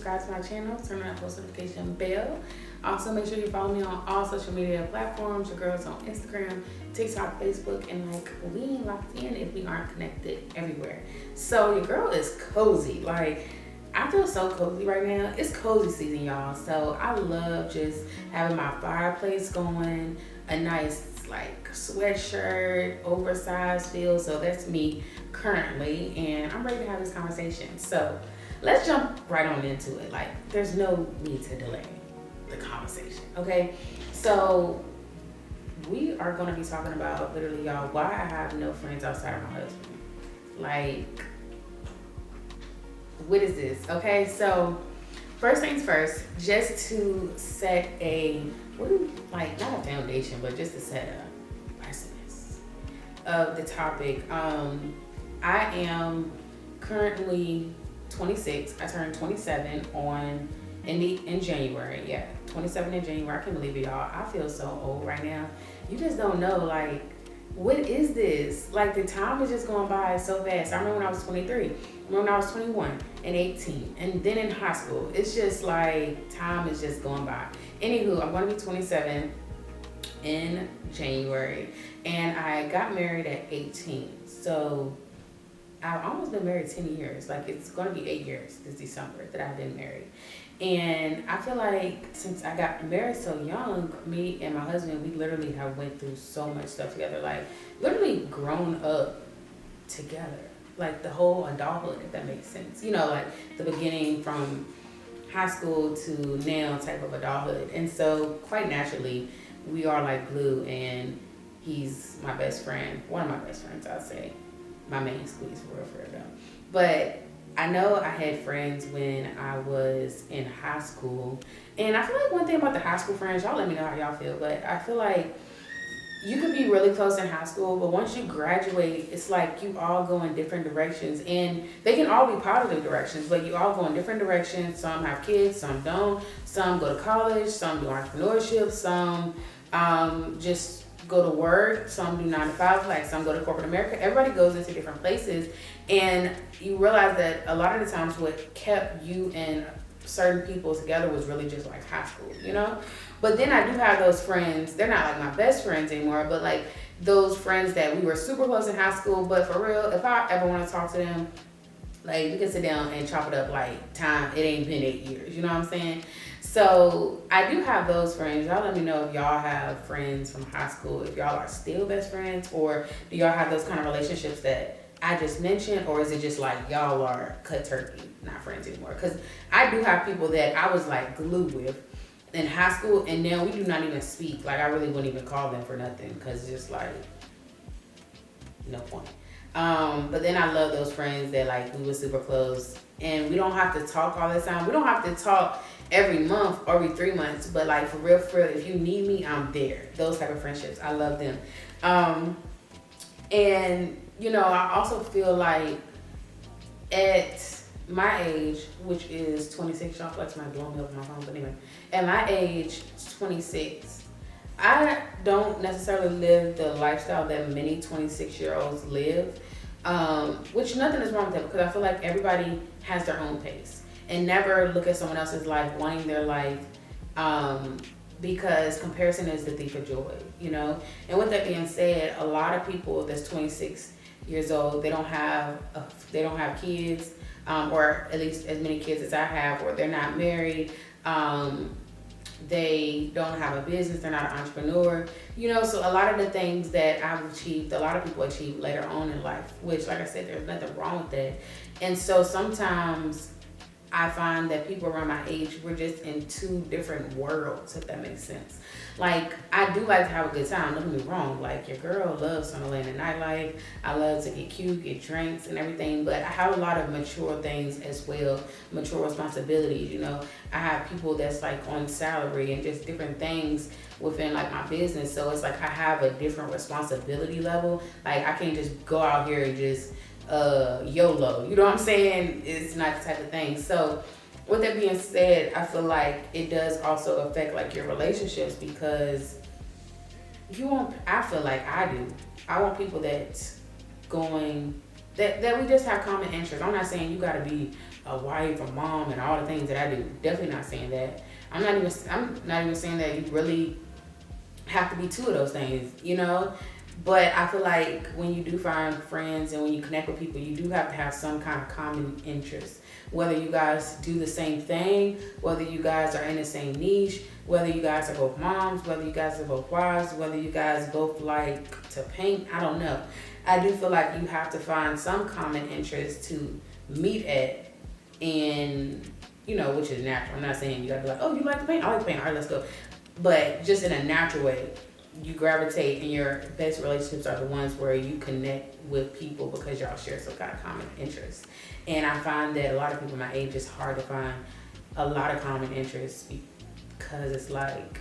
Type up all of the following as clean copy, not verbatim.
subscribe to my channel, turn on that post notification bell. Also, make sure you follow me on all social media platforms. Your girl's on Instagram, TikTok, Facebook, and like we ain't locked in if we aren't connected everywhere. So your girl is cozy. Like, I feel so cozy right now. It's cozy season, y'all. So I love just having my fireplace going, a nice like sweatshirt, oversized feel. So that's me currently, and I'm ready to have this conversation. So let's jump right on into it. Like, there's no need to delay the conversation, okay? So we are gonna be talking about, literally, y'all, why I have no friends outside of my husband. Like, what is this? Okay, so first things first, just to set a, not a foundation, but just to set a precedence of the topic. I am currently 26. I turned 27 in January. Yeah, 27 in January. I can't believe it, y'all. I feel so old right now. You just don't know, like, what is this? Like, the time is just going by so fast. I remember when I was 23. I remember when I was 21 and 18. And then in high school. It's just like, time is just going by. Anywho, I'm going to be 27 in January. And I got married at 18. So I've almost been married 10 years. Like, it's going to be 8 years this December that I've been married. And I feel like since I got married so young, me and my husband, we literally have went through so much stuff together. Like, literally grown up together. Like, the whole adulthood, if that makes sense. You know, like, the beginning from high school to now type of adulthood. And so, quite naturally, we are like glue. And he's my best friend. One of my best friends, I'll say. My main squeeze, for real though. But I know I had friends when I was in high school. And I feel like one thing about the high school friends, y'all let me know how y'all feel, but I feel like you could be really close in high school, but once you graduate, it's like you all go in different directions. And they can all be positive directions, but you all go in different directions. Some have kids, some don't. Some go to college, some do entrepreneurship, some just go to work, some do 9 to 5, like some go to corporate America. Everybody goes into different places, and you realize that a lot of the times what kept you and certain people together was really just like high school, you know? But then I do have those friends, they're not like my best friends anymore, but like those friends that we were super close in high school, but for real, if I ever want to talk to them, like, we can sit down and chop it up like time. It ain't been 8 years, you know what I'm saying? So I do have those friends. Y'all let me know if y'all have friends from high school, if y'all are still best friends, or do y'all have those kind of relationships that I just mentioned, or is it just like y'all are cut turkey, not friends anymore? Because I do have people that I was like glue with in high school, and now we do not even speak. Like, I really wouldn't even call them for nothing, because it's just like, no point. But then I love those friends that like we were super close, and we don't have to talk all the time. We don't have to talk every month or every 3 months, but like for real, if you need me, I'm there. Those type of friendships, I love them. And you know, I also feel like at my age, which is 26, y'all flex might blow me up on my phone, but anyway, at my age, 26, I don't necessarily live the lifestyle that many 26-year-olds live, which nothing is wrong with that, because I feel like everybody has their own pace, and never look at someone else's life, wanting their life, because comparison is the thief of joy, you know? And with that being said, a lot of people that's 26 years old, they don't have kids, or at least as many kids as I have, or they're not married, they don't have a business, they're not an entrepreneur, you know? So a lot of the things that I've achieved, a lot of people achieve later on in life, which, like I said, there's nothing wrong with that. And so sometimes I find that people around my age, we're just in two different worlds, if that makes sense. Like, I do like to have a good time, don't get me wrong. Like, your girl loves Sunderland and nightlife. I love to get cute, get drinks and everything, but I have a lot of mature things as well, mature responsibilities, you know. I have people that's like on salary and just different things within like my business. So it's like I have a different responsibility level. Like, I can't just go out here and just YOLO, you know what I'm saying? It's not the type of thing. So with that being said, I feel like it does also affect like your relationships, because I feel like I want people that's going, that we just have common interests. I'm not saying you gotta be a wife, a mom, and all the things that I do. Definitely not saying that. I'm not even saying that you really have to be two of those things, you know? But I feel like when you do find friends and when you connect with people, you do have to have some kind of common interest. Whether you guys do the same thing, whether you guys are in the same niche, whether you guys are both moms, whether you guys are both wives, whether you guys both like to paint, I don't know. I do feel like you have to find some common interest to meet at, and you know, which is natural. I'm not saying you gotta be like, oh, you like to paint? I like to paint. All right, let's go. But just in a natural way, you gravitate, and your best relationships are the ones where you connect with people because y'all share some kind of common interests. And I find that a lot of people my age, it's hard to find a lot of common interests because it's like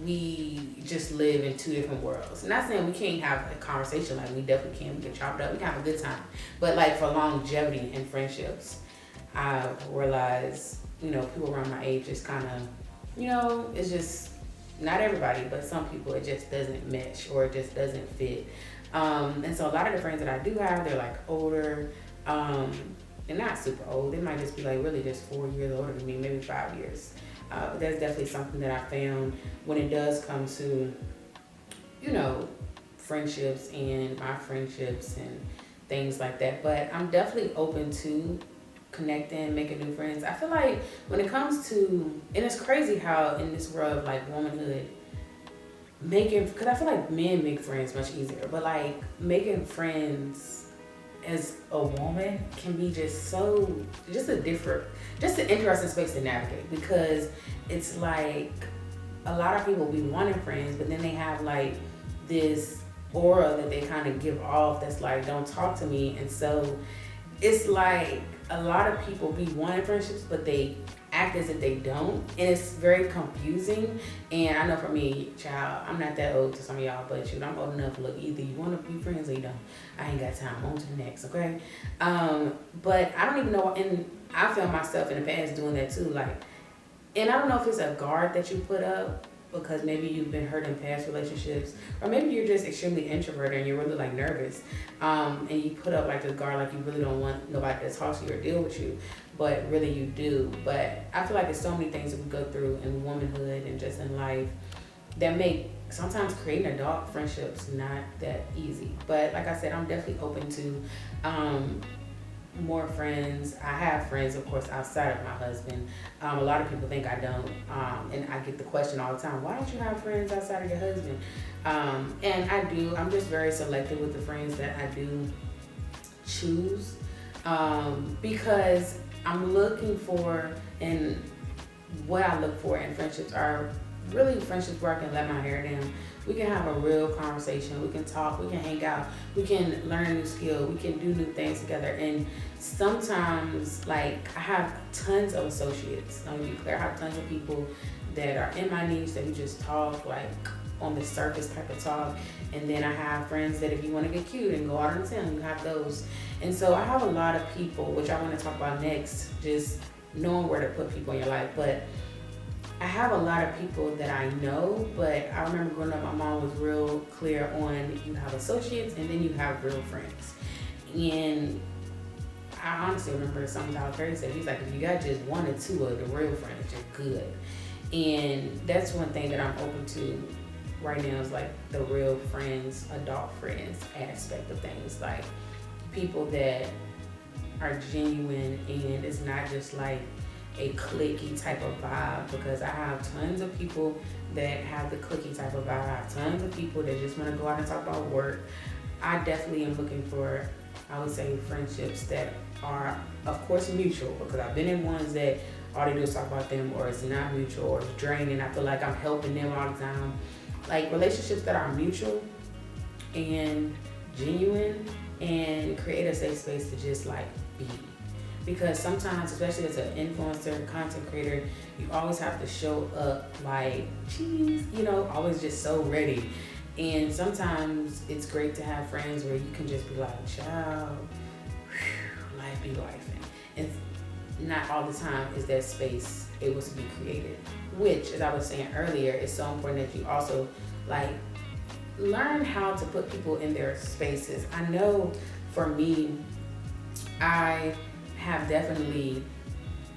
we just live in two different worlds. Not saying we can't have a conversation, like we definitely can. We can chop it up. We can have a good time. But like for longevity in friendships, I realize, you know, people around my age is kind of, you know, it's just not everybody, but some people it just doesn't mesh or it just doesn't fit. And so a lot of the friends that I do have, they're like older, and not super old. They might just be like really just 4 years older than me, maybe 5 years. But that's definitely something that I found when it does come to, you know, friendships and my friendships and things like that. But I'm definitely open to connecting, making new friends. I feel like when it comes to, and it's crazy how in this world of like womanhood, because I feel like men make friends much easier, but like making friends as a woman can be just an interesting space to navigate, because it's like a lot of people be wanting friends, but then they have like this aura that they kind of give off that's like, don't talk to me. And so it's like a lot of people be wanting friendships, but they act as if they don't, and it's very confusing. And I know for me, child, I'm not that old to some of y'all, but shoot, I'm old enough. Look, either you want to be friends or you don't. I ain't got time. On to the next, okay? But I don't even know, and I found myself in the past doing that too. Like, and I don't know if it's a guard that you put up because maybe you've been hurt in past relationships, or maybe you're just extremely introverted and you're really like nervous, and you put up like this guard, like you really don't want nobody to talk to you or deal with you, but really you do. But I feel like there's so many things that we go through in womanhood and just in life that make sometimes creating adult friendships not that easy. But like I said, I'm definitely open to more friends. I have friends, of course, outside of my husband. A lot of people think I don't, and I get the question all the time, why don't you have friends outside of your husband? And I do. I'm just very selective with the friends that I do choose, because I'm looking for, and what I look for in friendships are really friendships where I can let my hair down. We can have a real conversation. We can talk. We can hang out. We can learn a new skill. We can do new things together. And sometimes, like, I have tons of associates. Let me be clear. I have tons of people that are in my niche that we just talk, like, on the surface type of talk. And then I have friends that if you want to get cute and go out on the town, you have those. And so I have a lot of people, which I want to talk about next, just knowing where to put people in your life. But I have a lot of people that I know, but I remember growing up, my mom was real clear on, you have associates and then you have real friends. And I honestly remember something Tyler Perry said. He's like, if you got just one or two of the real friends, you're good. And that's one thing that I'm open to right now, is like the real friends, adult friends aspect of things. Like people that are genuine, and it's not just like a cliquey type of vibe, because I have tons of people that have the cliquey type of vibe. I have tons of people that just want to go out and talk about work. I definitely am looking for, I would say, friendships that are, of course, mutual, because I've been in ones that all they do is talk about them, or it's not mutual, or it's draining. I feel like I'm helping them all the time. Like relationships that are mutual and genuine and create a safe space to just like be. Because sometimes, especially as an influencer, content creator, you always have to show up like, geez, you know, always just so ready. And sometimes it's great to have friends where you can just be like, child, life be life. And not all the time is that space able to be created. Which, as I was saying earlier, is so important that you also like learn how to put people in their spaces. I know for me, I have definitely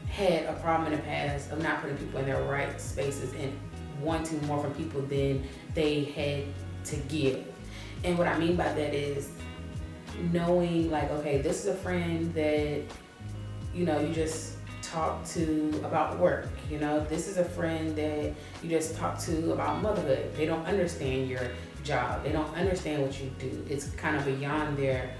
had a problem in the past of not putting people in their right spaces and wanting more from people than they had to give. And what I mean by that is knowing like, okay, this is a friend that, you know, you just talk to about work. You know, this is a friend that you just talk to about motherhood. They don't understand your job. They don't understand what you do. It's kind of beyond their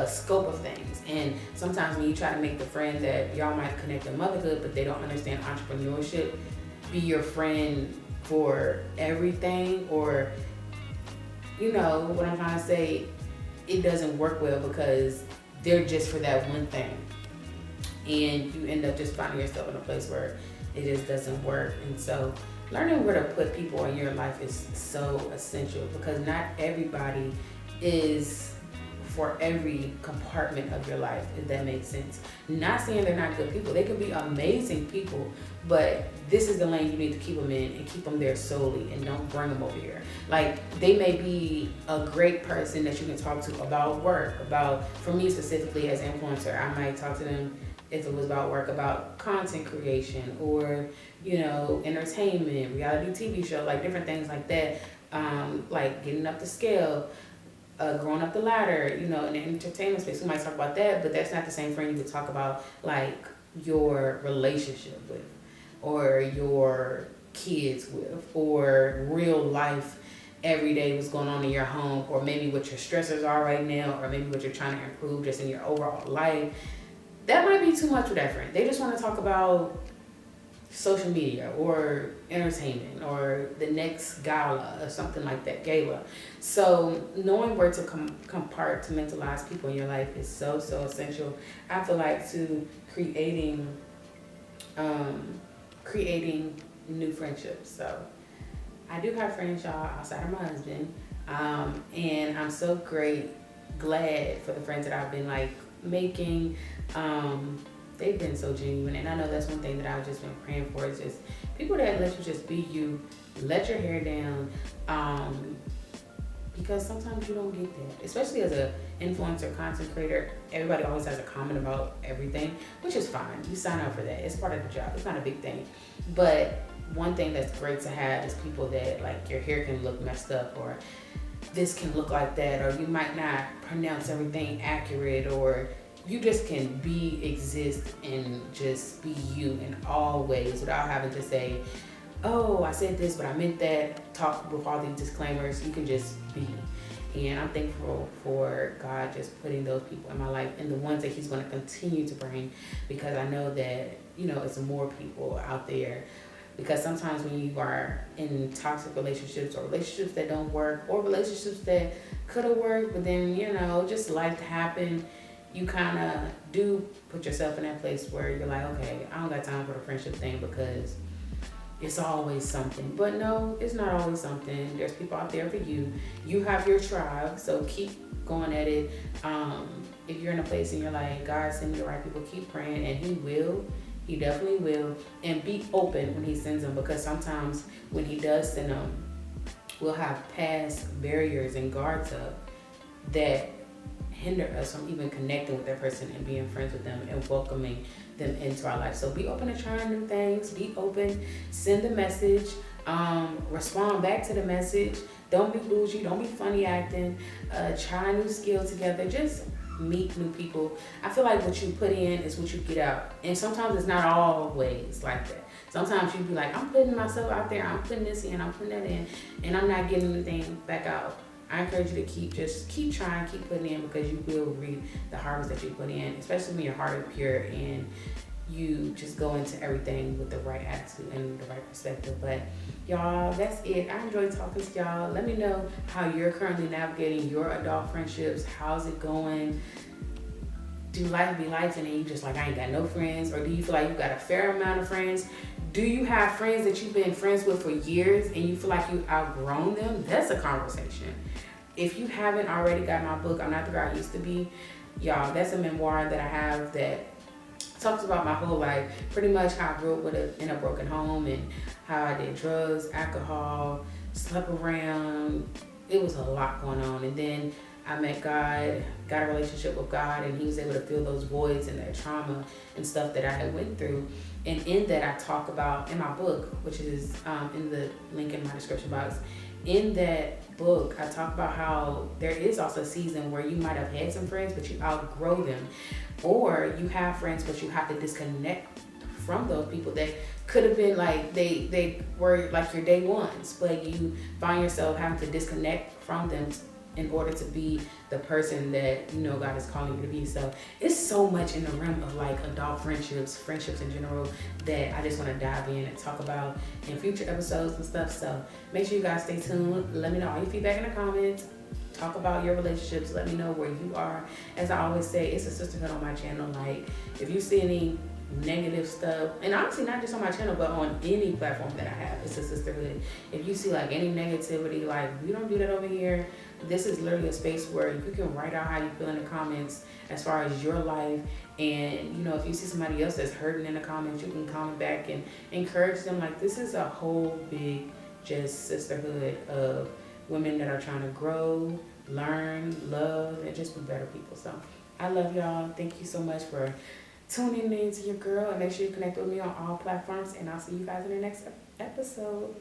scope of things. And sometimes when you try to make the friend that y'all might connect to motherhood, but they don't understand entrepreneurship, be your friend for everything, or, you know, what I'm trying to say, it doesn't work well because they're just for that one thing. And you end up just finding yourself in a place where it just doesn't work. And so learning where to put people in your life is so essential, because not everybody is for every compartment of your life, if that makes sense. Not saying they're not good people. They can be amazing people, but this is the lane you need to keep them in and keep them there solely, and don't bring them over here. Like, they may be a great person that you can talk to about work, about, for me specifically as influencer, I might talk to them if it was about work, about content creation, or, you know, entertainment, reality TV show, like different things like that, like getting up the scale, growing up the ladder, you know, in the entertainment space. We might talk about that, but that's not the same friend you would talk about like your relationship with, or your kids with, or real life every day what's going on in your home, or maybe what your stressors are right now, or maybe what you're trying to improve just in your overall life. That might be too much for that friend. They just want to talk about social media or entertainment or the next gala or something like that, gala. So knowing where to compartmentalize people in your life is so essential. I feel like to creating new friendships. So I do have friends, y'all, outside of my husband, and I'm so glad for the friends that I've been like making. They've been so genuine, and I know that's one thing that I've just been praying for, is just people that let you just be you, let your hair down, because sometimes you don't get that, especially as a influencer, content creator. Everybody always has a comment about everything, which is fine. You sign up for that. It's part of the job. It's not a big thing. But one thing that's great to have is people that, like, your hair can look messed up, or this can look like that, or you might not pronounce everything accurate, or you just can exist, and just be you in all ways without having to say, oh, I said this, but I meant that. Talk with all these disclaimers. You can just be. And I'm thankful for God just putting those people in my life, and the ones that He's going to continue to bring, because I know that, you know, it's more people out there. Because sometimes when you are in toxic relationships, or relationships that don't work, or relationships that could have worked, but then, you know, just life happened, you kind of do put yourself in that place where you're like, okay, I don't got time for the friendship thing, because it's always something. But no, it's not always something. There's people out there for you. You have your tribe, so keep going at it. If you're in a place and you're like, God, send me the right people, keep praying, and He will. He definitely will. And be open when He sends them, because sometimes when He does send them, we'll have past barriers and guards up that hinder us from even connecting with that person and being friends with them and welcoming them into our life. So be open to trying new things. Be open. Send the message. Respond back to the message. Don't be bougie. Don't be funny acting. Try a new skill together. Just meet new people. I feel like what you put in is what you get out. And sometimes it's not always like that. Sometimes you be like, I'm putting myself out there. I'm putting this in. I'm putting that in. And I'm not getting anything back out. I encourage you to keep trying, keep putting in, because you will reap the harvest that you put in, especially when your heart is pure and you just go into everything with the right attitude and the right perspective. But y'all, that's it. I enjoyed talking to y'all. Let me know how you're currently navigating your adult friendships. How's it going? Do life be life and then you just like, I ain't got no friends? Or do you feel like you got a fair amount of friends? Do you have friends that you've been friends with for years and you feel like you outgrown them? That's a conversation. If you haven't already got my book, I'm Not the Girl I Used to Be, y'all, that's a memoir that I have that talks about my whole life, pretty much how I grew up in a broken home, and how I did drugs, alcohol, slept around. It was a lot going on. And then I met God, got a relationship with God, and He was able to fill those voids and that trauma and stuff that I had went through. And in that, I talk about, in my book, which is in the link in my description box, in that book, I talk about how there is also a season where you might have had some friends, but you outgrow them. Or you have friends, but you have to disconnect from those people that could have been like, they were like your day ones, but you find yourself having to disconnect from them in order to be the person that you know God is calling you to be. So it's so much in the realm of like adult friendships in general, that I just want to dive in and talk about in future episodes and stuff. So make sure you guys stay tuned. Let me know all your feedback in the comments. Talk about your relationships. Let me know where you are. As I always say, it's a sisterhood on my channel. Like, if you see any negative stuff, and honestly not just on my channel but on any platform that I have, it's a sisterhood. If you see like any negativity, like, we don't do that over here. This is literally a space where you can write out how you feel in the comments as far as your life. And you know, if you see somebody else that's hurting in the comments, you can comment back and encourage them. Like, this is a whole big just sisterhood of women that are trying to grow, learn, love, and just be better people. So I love y'all. Thank you so much for tuning in to your girl, and make sure you connect with me on all platforms, and I'll see you guys in the next episode.